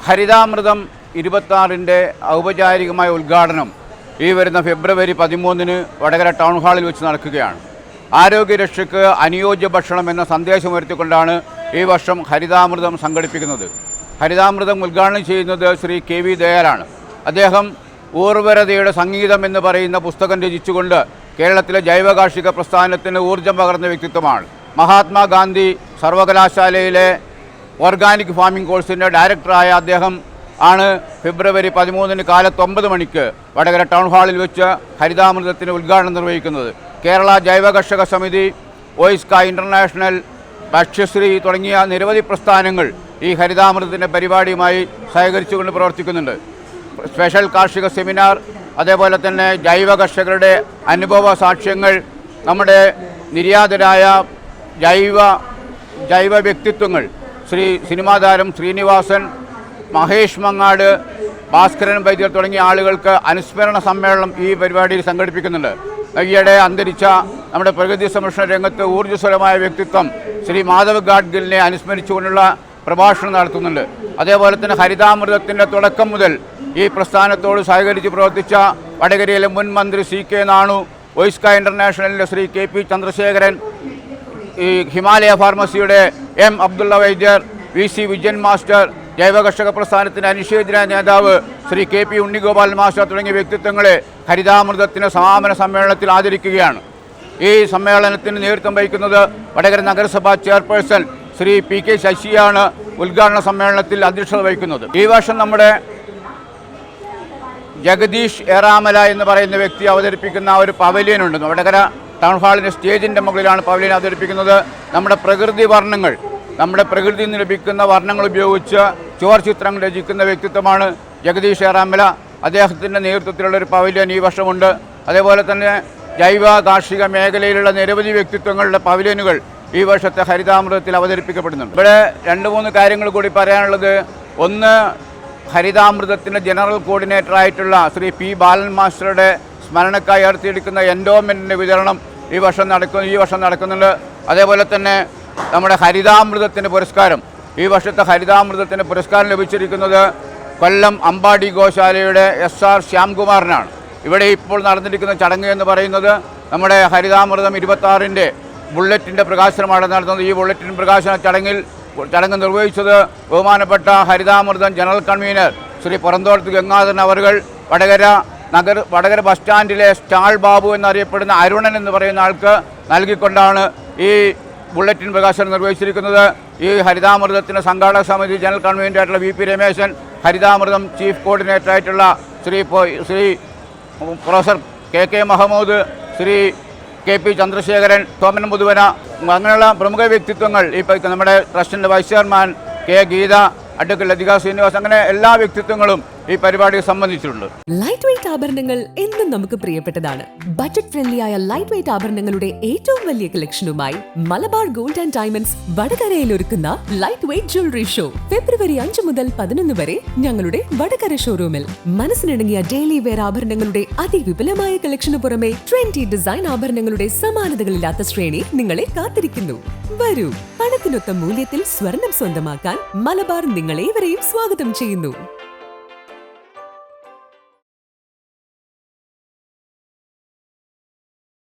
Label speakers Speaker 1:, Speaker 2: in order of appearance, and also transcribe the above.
Speaker 1: ഹരിതാമൃതം 26-ന്റെ ഔപചാരികമായ ഉദ്ഘാടനം ഈ വരുന്ന ഫെബ്രുവരി 13-ന് വടകര ടൗൺ ഹാളിൽ വെച്ച് നടക്കുകയാണ്. ആരോഗ്യരക്ഷയ്ക്ക് അനുയോജ്യ ഭക്ഷണം എന്ന സന്ദേശമുയർത്തിക്കൊണ്ടാണ് ഈ വർഷം ഹരിതാമൃതം സംഘടിപ്പിക്കുന്നത്. ഹരിതാമൃതം ഉദ്ഘാടനം ചെയ്യുന്നത് ശ്രീ KV ദയാലാണ്. അദ്ദേഹം ഊർവരതയുടെ സംഗീതം എന്ന് പറയുന്ന പുസ്തകം രചിച്ചുകൊണ്ട് കേരളത്തിലെ ജൈവകാർഷിക പ്രസ്ഥാനത്തിന് ഊർജ്ജം പകർന്ന വ്യക്തിത്വമാണ്. മഹാത്മാഗാന്ധി സർവകലാശാലയിലെ ഓർഗാനിക് ഫാമിംഗ് കോഴ്സിൻ്റെ ഡയറക്ടറായ അദ്ദേഹം ആണ് ഫെബ്രുവരി 13-ന് കാലത്ത് 9 മണിക്ക് വടകര ടൗൺ ഹാളിൽ വെച്ച് ഹരിതാമൃതത്തിന് ഉദ്ഘാടനം നിർവഹിക്കുന്നത്. കേരള ജൈവ കർഷക സമിതി, ഓയിസ്ക ഇൻ്റർനാഷണൽ, ഭക്ഷ്യശ്രീ തുടങ്ങിയ നിരവധി പ്രസ്ഥാനങ്ങൾ ഈ ഹരിതാമൃതത്തിൻ്റെ പരിപാടിയുമായി സഹകരിച്ചുകൊണ്ട് പ്രവർത്തിക്കുന്നുണ്ട്. സ്പെഷ്യൽ കാർഷിക സെമിനാർ, അതേപോലെ തന്നെ ജൈവ കർഷകരുടെ അനുഭവ സാക്ഷ്യങ്ങൾ, നമ്മുടെ നിര്യാതരായ ജൈവ വ്യക്തിത്വങ്ങൾ, സിനിമാ താരം ശ്രീനിവാസൻ, മഹേഷ് മങ്ങാട്, ഭാസ്കരൻ വൈദ്യർ തുടങ്ങിയ ആളുകൾക്ക് അനുസ്മരണ സമ്മേളനം ഈ പരിപാടിയിൽ സംഘടിപ്പിക്കുന്നുണ്ട്. ഈയിടെ അന്തരിച്ച നമ്മുടെ പ്രകൃതി സംരക്ഷണ രംഗത്ത് ഊർജ്ജസ്വലമായ വ്യക്തിത്വം ശ്രീ മാധവ് ഗാഡ്ഗിലിനെ അനുസ്മരിച്ചുകൊണ്ടുള്ള പ്രഭാഷണം നടത്തുന്നുണ്ട്. അതേപോലെ തന്നെ ഹരിതാമൃതത്തിൻ്റെ തുടക്കം മുതൽ ഈ പ്രസ്ഥാനത്തോട് സഹകരിച്ച് പ്രവർത്തിച്ച വടകരയിലെ മുൻ മന്ത്രി CK നാണു, ഓയിസ്ക ഇൻ്റർനാഷണലിൻ്റെ ശ്രീ KP ചന്ദ്രശേഖരൻ, ഈ ഹിമാലയ ഫാർമസിയുടെ M Abdulla Vaidyar, VC Vijayan master, ജൈവ കർഷക പ്രസ്ഥാനത്തിൻ്റെ അനിഷേധ്യനായ നേതാവ് ശ്രീ KP ഉണ്ണിഗോപാൽ മാസ്റ്റർ തുടങ്ങിയ വ്യക്തിത്വങ്ങളെ ഹരിതാമൃതത്തിന് സമാപന സമ്മേളനത്തിൽ ആദരിക്കുകയാണ്. ഈ സമ്മേളനത്തിന് നേതൃത്വം വഹിക്കുന്നത് വടകര നഗരസഭാ ചെയർപേഴ്സൺ ശ്രീ PK ശശിയാണ് ഉദ്ഘാടന സമ്മേളനത്തിൽ അധ്യക്ഷത വഹിക്കുന്നത്. ഈ വർഷം നമ്മുടെ ജഗദീഷ് ഏറാമല എന്ന് പറയുന്ന വ്യക്തി അവതരിപ്പിക്കുന്ന ഒരു പവലിയൻ ഉണ്ട്. വടകര ടൗൺ ഹാളിൻ്റെ സ്റ്റേജിൻ്റെ മുകളിലാണ് പവലിയൻ അവതരിപ്പിക്കുന്നത്. നമ്മുടെ പ്രകൃതി വർണ്ണങ്ങൾ, നമ്മുടെ പ്രകൃതിയിൽ നിന്ന് ലഭിക്കുന്ന വർണ്ണങ്ങൾ ഉപയോഗിച്ച് ചുവർ ചിത്രങ്ങൾ രചിക്കുന്ന വ്യക്തിത്വമാണ് ജഗദീഷ് ഏറാമല. അദ്ദേഹത്തിൻ്റെ നേതൃത്വത്തിലുള്ള ഒരു പവലിയൻ ഈ വർഷമുണ്ട്. അതേപോലെ തന്നെ ജൈവ കാർഷിക മേഖലയിലുള്ള നിരവധി വ്യക്തിത്വങ്ങളുടെ പവലിയനുകൾ ഈ വർഷത്തെ ഹരിതാമൃതത്തിൽ അവതരിപ്പിക്കപ്പെടുന്നുണ്ട്. ഇവിടെ 2-3 കാര്യങ്ങൾ കൂടി പറയാനുള്ളത്. ഒന്ന്, ഹരിതാമൃതത്തിൻ്റെ ജനറൽ കോർഡിനേറ്ററായിട്ടുള്ള ശ്രീ P ബാലൻ മാസ്റ്ററുടെ സ്മരണക്കായി ഉയർത്തിയെടുക്കുന്ന എൻഡോമെൻറ്റിൻ്റെ വിതരണം ഈ വർഷം നടക്കുന്നുണ്ട്. അതേപോലെ തന്നെ നമ്മുടെ ഹരിതാമൃതത്തിൻ്റെ പുരസ്കാരം, ഈ വർഷത്തെ ഹരിതാമൃതത്തിൻ്റെ പുരസ്കാരം ലഭിച്ചിരിക്കുന്നത് കൊല്ലം അമ്പാടി ഗോശാലയുടെ SR ശ്യാംകുമാറിനാണ്. ഇവിടെ ഇപ്പോൾ നടന്നിരിക്കുന്ന ചടങ്ങ് എന്ന് പറയുന്നത് നമ്മുടെ ഹരിതാമൃതം 26-ന്റെ ബുള്ളറ്റിൻ്റെ പ്രകാശനമാണ് നടത്തുന്നത്. ഈ ബുള്ളറ്റിൻ പ്രകാശന ചടങ്ങ് നിർവഹിച്ചത് ബഹുമാനപ്പെട്ട ഹരിതാമൃതം ജനറൽ കൺവീനർ ശ്രീ പുറന്തോടത്ത് ഗംഗാധരൻ അവർകൾ, വടകര ബസ് സ്റ്റാൻഡിലെ സ്റ്റാൾ ബാബു എന്നറിയപ്പെടുന്ന അരുണൻ എന്ന് പറയുന്ന ആൾക്ക് നൽകിക്കൊണ്ടാണ് ഈ ബുള്ളറ്റിൻ പ്രകാശനം നിർവഹിച്ചിരിക്കുന്നത്. ഈ ഹരിതാമൃതത്തിൻ്റെ സംഘാടക സമിതി ജനറൽ കൺവീനറായിട്ടുള്ള VP രമേശൻ, ഹരിതാമൃതം ചീഫ് കോർഡിനേറ്ററായിട്ടുള്ള Shri professor KK Mahammood, Shri KP Chandrasekharan, Thoman Muthuvana, അങ്ങനെയുള്ള പ്രമുഖ വ്യക്തിത്വങ്ങൾ, ഇപ്പോൾ നമ്മുടെ ട്രസ്റ്റിൻ്റെ vice chairman K Geetha, advocate Lathika Srinivas, അങ്ങനെ എല്ലാ വ്യക്തിത്വങ്ങളും ഈ പരിപാടിയെ സംബന്ധിച്ചിട്ടുണ്ട്.
Speaker 2: ലൈറ്റ് വെയ്റ്റ് ആഭരണങ്ങൾ എന്നും നമുക്ക് പ്രിയപ്പെട്ടതാണ്. ബജറ്റ് ഫ്രണ്ട്ലി ആയ ലൈറ്റ് വെയ്റ്റ് ആഭരണങ്ങളുടെ ഏറ്റവും വലിയ കളക്ഷനുമായി മലബാർ ഗോൾഡ് ആൻഡ് ഡയമണ്ട്സ് വടകരയിൽ ഒരുക്കുന്ന ലൈറ്റ് വെയ്റ്റ് ജ്വല്ലറി ഷോ ഫെബ്രുവരി 5 മുതൽ 11 വരെ ഞങ്ങളുടെ വടകര ഷോറൂമിൽ. മനസ്സിനിണങ്ങിയ ഡെയിലി വെയർ ആഭരണങ്ങളുടെ അതിവിപുലമായ കളക്ഷനു പുറമെ ട്രെൻഡി ഡിസൈൻ ആഭരണങ്ങളുടെ സമാനതകളില്ലാത്ത ശ്രേണി നിങ്ങളെ കാത്തിരിക്കുന്നു. വരൂ, പണത്തിനൊത്ത മൂല്യത്തിൽ സ്വർണം സ്വന്തമാക്കാൻ മലബാർ നിങ്ങളേവരെയും സ്വാഗതം ചെയ്യുന്നു.